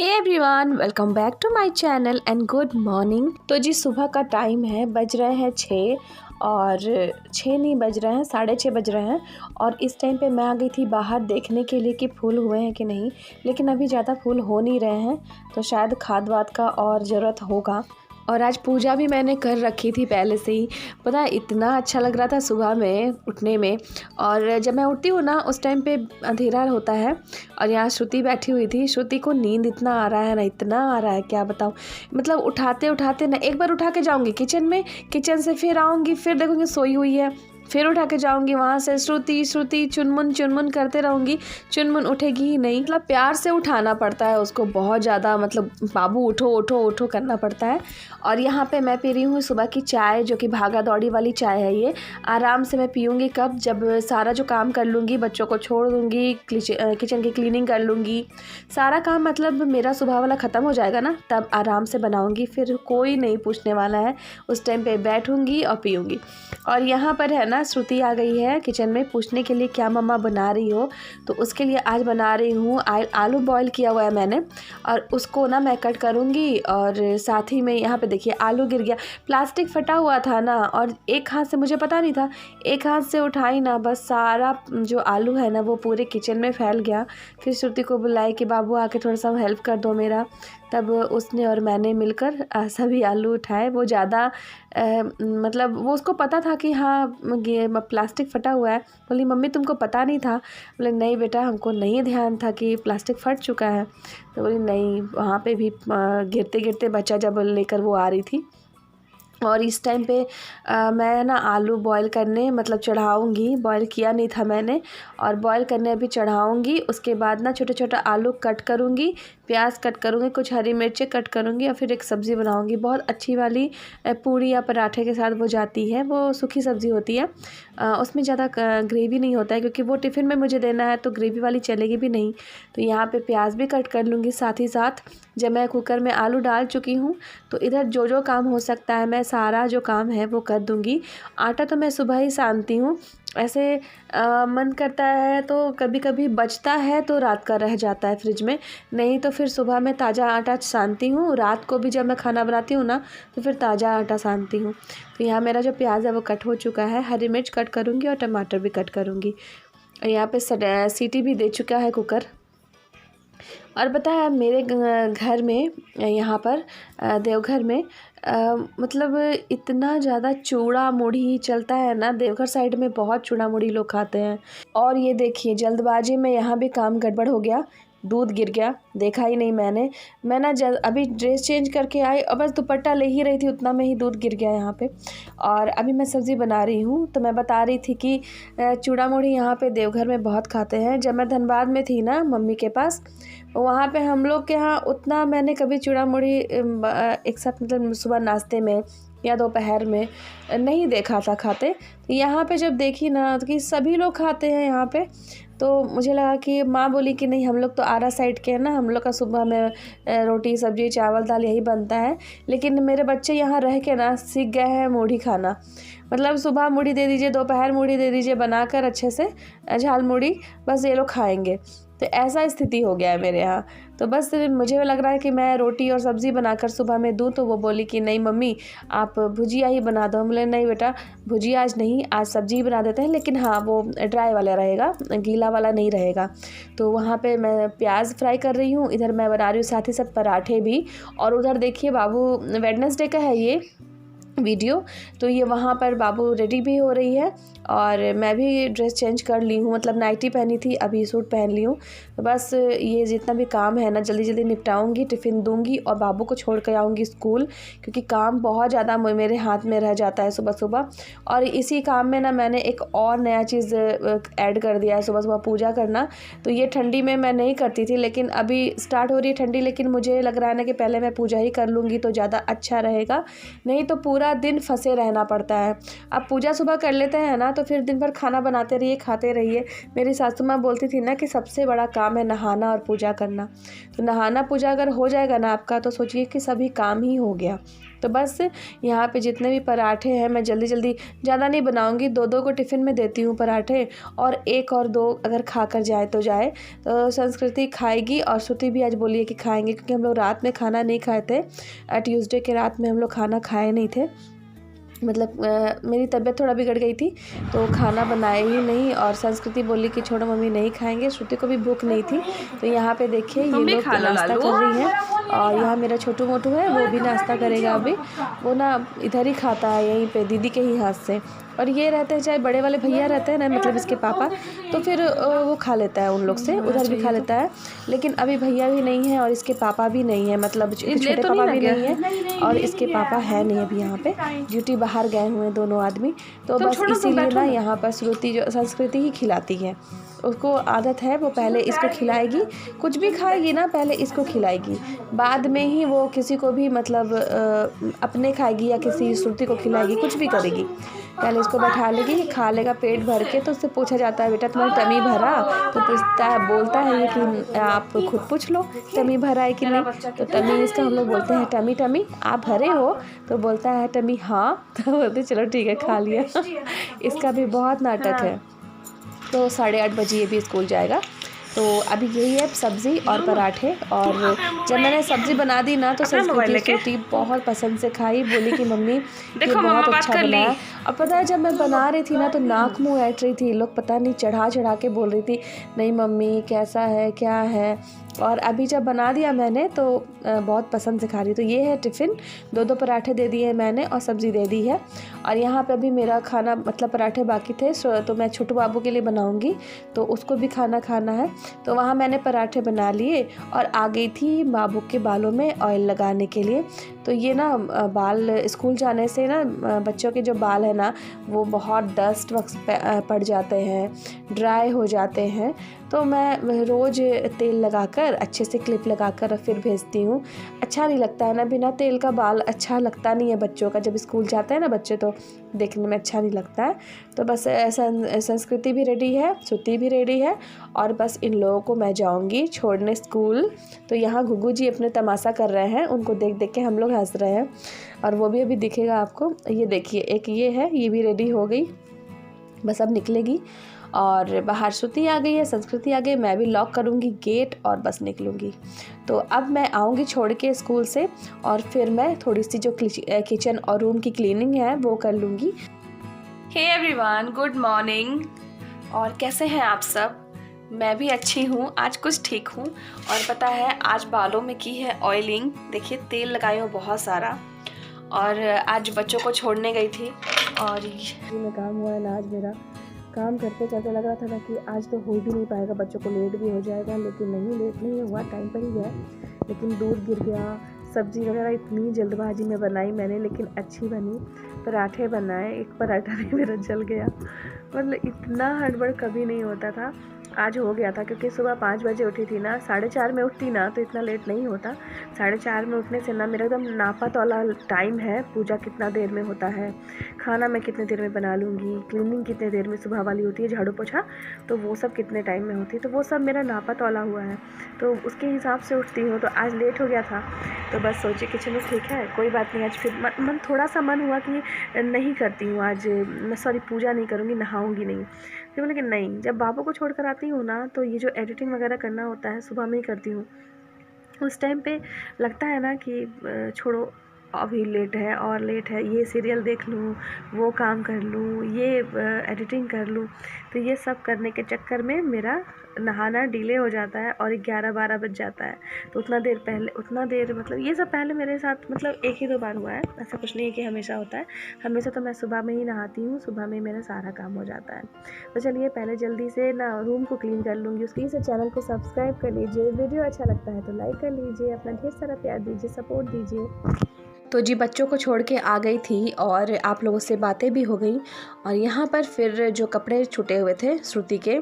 Hey everyone, welcome back to my channel and good morning. तो जी सुबह का टाइम है, बज रहे हैं 6 और 6 नहीं बज रहे हैं, 6:30 बज रहे हैं। और इस टाइम पे मैं आ गई थी बाहर देखने के लिए कि फूल हुए हैं कि नहीं, लेकिन अभी ज़्यादा फूल हो नहीं रहे हैं, तो शायद खाद वाद का और ज़रूरत होगा। और आज पूजा भी मैंने कर रखी थी पहले से ही। पता है इतना अच्छा लग रहा था सुबह में उठने में। और जब मैं उठती हूँ ना उस टाइम पे अंधेरा होता है और यहाँ श्रुति बैठी हुई थी। श्रुति को नींद इतना आ रहा है ना, इतना आ रहा है क्या बताऊँ। मतलब उठाते उठाते ना एक बार उठा के जाऊँगी किचन में, किचन से फिर आऊँगी, फिर देखूँगी सोई हुई है, फिर उठा के जाऊँगी वहाँ से श्रुति श्रुति चुनमुन चुनमुन करते रहूँगी। चुनमुन उठेगी ही नहीं, मतलब प्यार से उठाना पड़ता है उसको बहुत ज़्यादा, मतलब बाबू उठो उठो उठो करना पड़ता है। और यहाँ पे मैं पी रही हूँ सुबह की चाय, जो कि भागा दौड़ी वाली चाय है। ये आराम से मैं पीऊँगी कब, जब सारा जो काम कर लूँगी, बच्चों को छोड़ दूँगी, किचन की क्लीनिंग कर लूँगी, सारा काम मतलब मेरा सुबह वाला ख़त्म हो जाएगा ना, तब आराम से बनाऊँगी। फिर कोई नहीं पूछने वाला है, उस टाइम पे बैठूँगी और पीऊँगी। और यहाँ पर है ना श्रुति आ गई है किचन में पूछने के लिए क्या मम्मा बना रही हो। तो उसके लिए आज बना रही हूँ आलू बॉईल किया हुआ है मैंने, और उसको ना मैं कट करूँगी। और साथ ही में यहाँ पे देखिए आलू गिर गया, प्लास्टिक फटा हुआ था ना, और एक हाथ से मुझे पता नहीं था, एक हाथ से उठाई ना, बस सारा जो आलू है ना वो पूरे किचन में फैल गया। फिर श्रुति को बुलाई कि बाबू आके थोड़ा सा हेल्प कर दो मेरा, तब उसने और मैंने मिलकर सभी आलू उठाए। वो ज़्यादा मतलब वो उसको पता था कि हाँ ये प्लास्टिक फटा हुआ है। बोली मम्मी तुमको पता नहीं था? बोले नहीं बेटा, हमको नहीं ध्यान था कि प्लास्टिक फट चुका है। तो बोली नहीं, वहाँ पे भी गिरते गिरते बच्चा जब लेकर वो आ रही थी। और इस टाइम पे मैं ना आलू बॉईल करने मतलब चढ़ाऊँगी, बॉईल किया नहीं था मैंने, और बॉईल करने अभी चढ़ाऊँगी। उसके बाद ना छोटे छोटे आलू कट करूँगी, प्याज कट करूँगी, कुछ हरी मिर्ची कट करूँगी, और फिर एक सब्ज़ी बनाऊँगी बहुत अच्छी वाली। पूड़ी या पराठे के साथ वो जाती है, वो सूखी सब्ज़ी होती है। उसमें ज़्यादा ग्रेवी नहीं होता है, क्योंकि वो टिफ़िन में मुझे देना है, तो ग्रेवी वाली चलेगी भी नहीं। तो यहाँ पे प्याज भी कट कर लूँगी साथ ही साथ। जब मैं कुकर में आलू डाल चुकी हूँ, तो इधर जो जो काम हो सकता है मैं सारा जो काम है वो कर दूँगी। आटा तो मैं सुबह ही सानती हूँ, ऐसे मन करता है तो कभी कभी बचता है तो रात का रह जाता है फ्रिज में, नहीं तो फिर सुबह में ताज़ा आटा सानती हूँ। रात को भी जब मैं खाना बनाती हूँ ना तो फिर ताज़ा आटा सानती हूँ। तो यहाँ मेरा जो प्याज है वो कट हो चुका है, हरी मिर्च कट करूँगी और टमाटर भी कट करूँगी। और यहाँ पे सीटी भी दे चुका है कुकर। और पता है मेरे घर में यहाँ पर देवघर में मतलब इतना ज़्यादा चूड़ा मुड़ी चलता है ना, देवघर साइड में बहुत चूड़ा मुड़ी लोग खाते हैं। और ये देखिए जल्दबाजी में यहाँ भी काम गड़बड़ हो गया, दूध गिर गया, देखा ही नहीं मैं ना अभी ड्रेस चेंज करके आई और बस दुपट्टा ले ही रही थी, उतना में ही दूध गिर गया यहाँ पे। और अभी मैं सब्ज़ी बना रही हूँ, तो मैं बता रही थी कि चूड़ा मुड़ी यहाँ पे देवघर में बहुत खाते हैं। जब मैं धनबाद में थी ना मम्मी के पास, वहाँ पे हम लोग के यहाँ उतना मैंने कभी चूड़ा मुड़ी एक साथ मतलब सुबह नाश्ते में या दोपहर में नहीं देखा था खाते। यहाँ पे जब देखी ना तो कि सभी लोग खाते हैं यहाँ पे, तो मुझे लगा कि माँ बोली कि नहीं हम लोग तो आरा साइड के हैं ना, हम लोग का सुबह में रोटी सब्जी चावल दाल यही बनता है। लेकिन मेरे बच्चे यहाँ रह के ना सीख गए हैं मूढ़ी खाना, मतलब सुबह मूढ़ी दे दीजिए, दोपहर मूढ़ी दे दीजिए बनाकर अच्छे से झाल मूढ़ी, बस ये लोग खाएंगे। तो ऐसा स्थिति हो गया है मेरे यहाँ। तो बस मुझे लग रहा है कि मैं रोटी और सब्ज़ी बनाकर सुबह में दूँ, तो वो बोली कि नहीं मम्मी आप भुजिया ही बना दो। बोले नहीं बेटा भुजिया आज नहीं, आज सब्ज़ी ही बना देते हैं, लेकिन हाँ वो ड्राई वाला रहेगा, गीला वाला नहीं रहेगा। तो वहाँ पे मैं प्याज फ्राई कर रही हूँ, इधर मैं बना रही हूँ साथ ही साथ पराठे भी। और उधर देखिए बाबू, वेडनेसडे का है ये वीडियो, तो ये वहाँ पर बाबू रेडी भी हो रही है, और मैं भी ड्रेस चेंज कर ली हूँ, मतलब नाइटी पहनी थी अभी सूट पहन ली हूँ। तो बस ये जितना भी काम है ना जल्दी जल्दी निपटाऊंगी, टिफ़िन दूंगी और बाबू को छोड़ कर आऊँगी स्कूल, क्योंकि काम बहुत ज़्यादा मेरे हाथ में रह जाता है सुबह सुबह। और इसी काम में ना मैंने एक और नया चीज़ ऐड कर दिया है, सुबह सुबह पूजा करना। तो ये ठंडी में मैं नहीं करती थी, लेकिन अभी स्टार्ट हो रही है ठंडी, लेकिन मुझे लग रहा है ना कि पहले मैं पूजा ही कर लूँगी तो ज़्यादा अच्छा रहेगा, नहीं तो पूरा दिन फंसे रहना पड़ता है। अब पूजा सुबह कर लेते हैं ना तो फिर दिन भर खाना बनाते रहिए, खाते रहिए। मेरी सासू माँ बोलती थी ना कि सबसे बड़ा काम है नहाना और पूजा करना। तो नहाना पूजा अगर हो जाएगा ना आपका, तो सोचिए कि सभी काम ही हो गया। तो बस यहाँ पे जितने भी पराठे हैं मैं जल्दी जल्दी, ज़्यादा नहीं बनाऊँगी, 2-2 को टिफ़िन में देती हूँ पराठे, और 1 और 2 अगर खा कर जाए तो जाए। तो संस्कृति खाएगी और श्रुति भी आज बोली है कि खाएंगे, क्योंकि हम लोग रात में खाना नहीं खाए थे। ट्यूसडे के रात में हम लोग खाना खाए नहीं थे, मतलब मेरी तबीयत थोड़ा बिगड़ गई थी तो खाना बनाए ही नहीं, और संस्कृति बोली कि छोड़ो मम्मी नहीं खाएंगे। श्रुति को भी भूख नहीं थी। तो यहाँ पे देखिए ये लोग नाश्ता कर रही हैं, और यहाँ मेरा छोटू मोटू है वो भी नाश्ता करेगा अभी। वो ना इधर ही खाता है यहीं पे दीदी के ही हाथ से, और ये रहते हैं चाहे बड़े वाले भैया रहते हैं ना, मतलब इसके पापा, तो फिर वो खा लेता है उन लोग से, उधर भी खा लेता है। लेकिन अभी भैया भी नहीं है और इसके पापा भी नहीं है, मतलब छोटे पापा भी नहीं है और इसके पापा है नहीं अभी यहाँ पे, ड्यूटी बाहर गए हुए हैं दोनों आदमी। तो बस इसीलिए ना यहाँ पर श्रुति जो संस्कृति ही खिलाती है, उसको आदत है, वो पहले इसको खिलाएगी, कुछ भी खाएगी ना पहले इसको खिलाएगी, बाद में ही वो किसी को भी मतलब अपने खाएगी या किसी श्रुति को खिलाएगी, कुछ भी करेगी। पहले इसको बैठा लेगी, खा लेगा पेट भर के, तो उससे पूछा जाता है बेटा तुम्हारी टमी भरा, तो पूछता है, बोलता है ये कि आप खुद पूछ लो टमी भरा है कि नहीं। तो टमी इसका हम लोग बोलते हैं टमी टमी आप भरे हो, तो बोलता है टमी हाँ, तो बोलते चलो ठीक है खा लिया। इसका भी बहुत नाटक है। तो 8:30 बजे ये भी स्कूल जाएगा। तो अभी यही है सब्ज़ी और पराठे, और जब मैंने सब्ज़ी बना दी ना तो संस्कृति बहुत पसंद से खाई, बोली कि मम्मी ये बहुत अच्छा बना है। और पता है जब मैं बना रही थी ना तो नाक मुँह ऐंठ रही थी, लोग पता नहीं चढ़ा चढ़ा के बोल रही थी नहीं मम्मी कैसा है क्या है। और अभी जब बना दिया मैंने तो बहुत पसंद से खा रही। तो ये है टिफ़िन, 2-2 पराठे दे दिए मैंने और सब्ज़ी दे दी है। और यहाँ पे अभी मेरा खाना मतलब पराठे बाकी थे, तो मैं छोटू बाबू के लिए बनाऊँगी, तो उसको भी खाना है। तो वहाँ मैंने पराठे बना लिए और आ गई थी बाबू के बालों में ऑयल लगाने के लिए। तो ये ना बाल स्कूल जाने से ना बच्चों के जो बाल है ना वो बहुत डस्ट वक्त पड़ जाते हैं, ड्राई हो जाते हैं। तो मैं रोज़ तेल लगाकर अच्छे से क्लिप लगाकर फिर भेजती हूँ। अच्छा नहीं लगता है ना, बिना तेल का बाल अच्छा लगता नहीं है बच्चों का, जब स्कूल जाते हैं ना बच्चे तो देखने में अच्छा नहीं लगता है। तो बस संस्कृति भी रेडी है, श्रुति भी रेडी है, और बस इन लोगों को मैं जाऊंगी छोड़ने स्कूल। तो यहाँ गुग्गू जी अपने तमाशा कर रहे हैं, उनको देख देख के हम लोग हंस रहे हैं, और वो भी अभी दिखेगा आपको। ये देखिए एक ये है, ये भी रेडी हो गई, बस अब निकलेगी। और बाहर श्रुति आ गई है, संस्कृति आ गई, मैं भी लॉक करूँगी गेट और बस निकलूँगी। तो अब मैं आऊँगी छोड़ के स्कूल से, और फिर मैं थोड़ी सी जो किचन और रूम की क्लीनिंग है वो कर लूँगी। Hey everyone, good morning. और कैसे हैं आप सब? मैं भी अच्छी हूँ, आज कुछ ठीक हूँ। और पता है आज बालों में की है ऑयलिंग, देखिए तेल लगाई हूँ बहुत सारा। और आज बच्चों को छोड़ने गई थी, और ये काम हुआ है ना आज मेरा। काम करते करते लग रहा था ना कि आज तो हो भी नहीं पाएगा, बच्चों को लेट भी हो जाएगा, लेकिन नहीं, लेट नहीं हुआ, टाइम पर ही गया। लेकिन दूध गिर गया, सब्ज़ी वगैरह इतनी जल्दबाजी में बनाई मैंने, लेकिन अच्छी बनी। पराठे बनाए, एक पराठा भी मेरा जल गया, मतलब इतना हड़बड़ कभी नहीं होता था, आज हो गया था। क्योंकि सुबह 5 बजे उठी थी ना, 4:30 में उठती ना तो इतना लेट नहीं होता। 4:30 में उठने से ना मेरा एकदम नापा तौला टाइम है, पूजा कितना देर में होता है, खाना मैं कितने देर में बना लूँगी, क्लीनिंग कितने देर में सुबह वाली होती है, झाड़ू पोछा, तो वो सब कितने टाइम में होती है, तो वो सब मेरा नापा तौला हुआ है, तो उसके हिसाब से उठती हूँ। तो आज लेट हो गया था, तो बस सोचे कि चलो ठीक है कोई बात नहीं। आज फिर मन थोड़ा सा मन हुआ कि नहीं करती हूँ आज, सॉरी पूजा नहीं करूँगी, नहाऊँगी नहीं। फिर बोले कि नहीं, जब बाबू को छोड़ कर आती हूँ ना तो ये जो एडिटिंग वगैरह करना होता है सुबह में ही करती हूँ। उस टाइम पे लगता है ना कि छोड़ो अभी लेट है और लेट है, ये सीरियल देख लूँ, वो काम कर लूँ, ये एडिटिंग कर लूँ। तो ये सब करने के चक्कर में मेरा नहाना डिले हो जाता है और 11-12 बज जाता है। तो उतना देर मतलब ये सब पहले मेरे साथ मतलब 1 ही 2 बार हुआ है, ऐसा कुछ नहीं है कि हमेशा होता है। हमेशा तो मैं सुबह में ही नहाती हूँ, सुबह में मेरा सारा काम हो जाता है। तो चलिए पहले जल्दी से ना रूम को क्लीन कर लूँगी, उसके लिए चैनल को सब्सक्राइब कर लीजिए, वीडियो अच्छा लगता है तो लाइक कर लीजिए, अपना ढेर सारा प्यार दीजिए, सपोर्ट दीजिए। तो जी बच्चों को छोड़ के आ गई थी और आप लोगों से बातें भी हो गई। और यहाँ पर फिर जो कपड़े छूटे हुए थे श्रुति के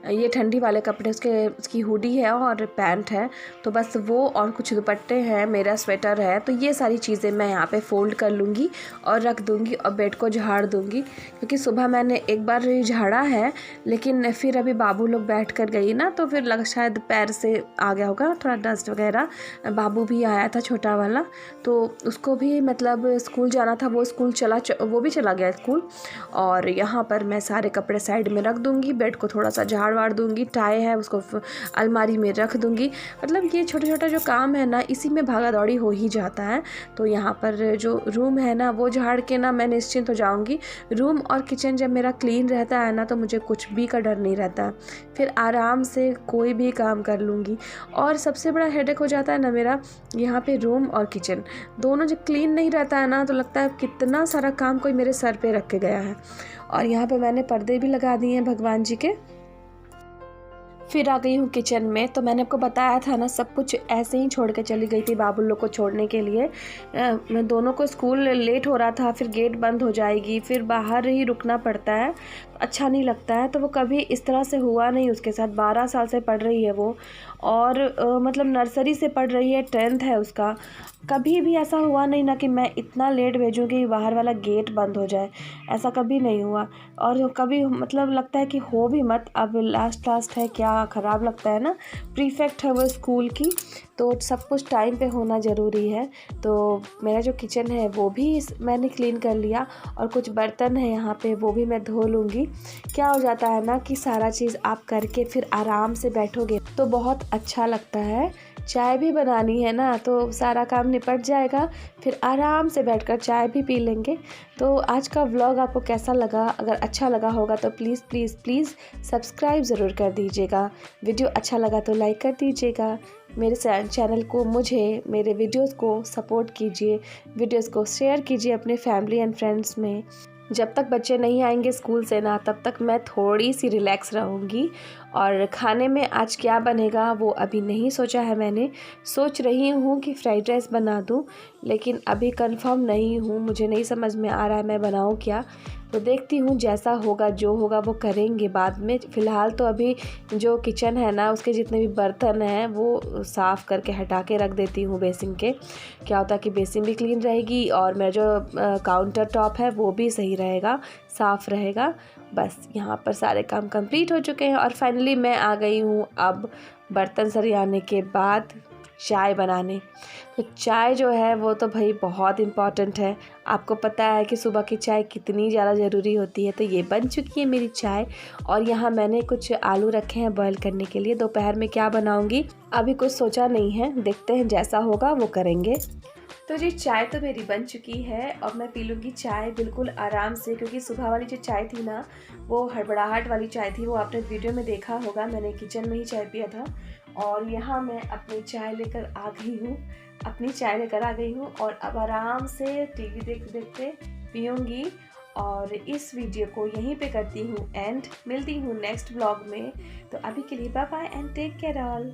ये ठंडी वाले कपड़े, उसकी हुडी है और पैंट है, तो बस वो और कुछ दुपट्टे हैं, मेरा स्वेटर है। तो ये सारी चीज़ें मैं यहाँ पे फ़ोल्ड कर लूँगी और रख दूँगी और बेड को झाड़ दूँगी, क्योंकि सुबह मैंने एक बार झाड़ा है, लेकिन फिर अभी बाबू लोग बैठ कर गई ना, तो फिर शायद पैर से आ गया होगा थोड़ा डस्ट वगैरह। बाबू भी आया था छोटा वाला, तो उसको भी मतलब स्कूल जाना था, वो भी चला गया स्कूल। और यहाँ पर मैं सारे कपड़े साइड में रख दूँगी, बेड को थोड़ा सा झाड़ वाड़ दूँगी, टाई है उसको अलमारी में रख दूँगी। मतलब ये छोटा छोटा जो काम है ना, इसी में भागा दौड़ी हो ही जाता है। तो यहाँ पर जो रूम है ना, वो झाड़ के ना मैं निश्चिंत हो जाऊँगी। रूम और किचन जब मेरा क्लीन रहता है ना, तो मुझे कुछ भी का डर नहीं रहता, फिर आराम से कोई भी काम कर लूँगी। और सबसे बड़ा हेडेक हो जाता है ना मेरा, यहाँ पे रूम और किचन दोनों जब क्लीन नहीं रहता है ना, तो लगता है कितना सारा काम कोई मेरे सर पे रख के गया है। और यहाँ पे मैंने पर्दे भी लगा दिए हैं भगवान जी के। फिर आ गई हूँ किचन में। तो मैंने आपको बताया था ना, सब कुछ ऐसे ही छोड़ के चली गई थी बाबू लोग को छोड़ने के लिए। मैं दोनों को स्कूल लेट हो रहा था, फिर गेट बंद हो जाएगी, फिर बाहर ही रुकना पड़ता है, अच्छा नहीं लगता है। तो वो कभी इस तरह से हुआ नहीं उसके साथ। 12 साल से पढ़ रही है वो, और मतलब नर्सरी से पढ़ रही है, 10th है उसका। कभी भी ऐसा हुआ नहीं ना कि मैं इतना लेट भेजूँ कि बाहर वाला गेट बंद हो जाए, ऐसा कभी नहीं हुआ। और कभी मतलब लगता है कि हो भी मत, अब लास्ट है, क्या ख़राब लगता है ना। प्रीफेक्ट है वो स्कूल की, तो सब कुछ टाइम पे होना ज़रूरी है। तो मेरा जो किचन है वो भी मैंने क्लीन कर लिया, और कुछ बर्तन है यहाँ पे, वो भी मैं धो लूँगी। क्या हो जाता है ना कि सारा चीज़ आप करके फिर आराम से बैठोगे तो बहुत अच्छा लगता है। चाय भी बनानी है ना, तो सारा काम निपट जाएगा, फिर आराम से बैठकर चाय भी पी लेंगे। तो आज का व्लॉग आपको कैसा लगा? अगर अच्छा लगा होगा तो प्लीज़ प्लीज़ प्लीज़ सब्सक्राइब ज़रूर कर दीजिएगा। वीडियो अच्छा लगा तो लाइक कर दीजिएगा। मेरे चैनल को, मुझे, मेरे वीडियोस को सपोर्ट कीजिए, वीडियोस को शेयर कीजिए अपने फैमिली एंड फ्रेंड्स में। जब तक बच्चे नहीं आएंगे स्कूल से ना, तब तक मैं थोड़ी सी रिलैक्स रहूँगी। और खाने में आज क्या बनेगा वो अभी नहीं सोचा है मैंने। सोच रही हूँ कि फ्राइड राइस बना दूँ, लेकिन अभी कंफर्म नहीं हूँ, मुझे नहीं समझ में आ रहा है मैं बनाऊँ क्या। तो देखती हूँ, जैसा होगा जो होगा वो करेंगे बाद में। फ़िलहाल तो अभी जो किचन है ना, उसके जितने भी बर्तन हैं वो साफ़ करके हटा के रख देती हूँ बेसिन के। क्या होता है कि बेसिन भी क्लीन रहेगी, और मेरा जो काउंटर टॉप है वो भी सही रहेगा, साफ़ रहेगा। बस यहाँ पर सारे काम कंप्लीट हो चुके हैं, और फाइनली मैं आ गई हूँ अब बर्तन सरियाने के बाद चाय बनाने। तो चाय जो है वो तो भाई बहुत इम्पॉर्टेंट है। आपको पता है कि सुबह की चाय कितनी ज़्यादा ज़रूरी होती है। तो ये बन चुकी है मेरी चाय, और यहाँ मैंने कुछ आलू रखे हैं बॉयल करने के लिए। दोपहर में क्या बनाऊँगी अभी कुछ सोचा नहीं है, देखते हैं, जैसा होगा वो करेंगे। तो जी चाय तो मेरी बन चुकी है, और मैं पी लूँगी चाय बिल्कुल आराम से, क्योंकि सुबह वाली जो चाय थी ना, वो हड़बड़ाहट वाली चाय थी। वो आपने वीडियो में देखा होगा, मैंने किचन में ही चाय पिया था। और यहाँ मैं अपनी चाय लेकर आ गई हूँ, और अब आराम से टीवी देखते देखते पीऊँगी। और इस वीडियो को यहीं पे करती हूँ एंड। मिलती हूँ नेक्स्ट ब्लॉग में। तो अभी के लिए bye bye and take care all.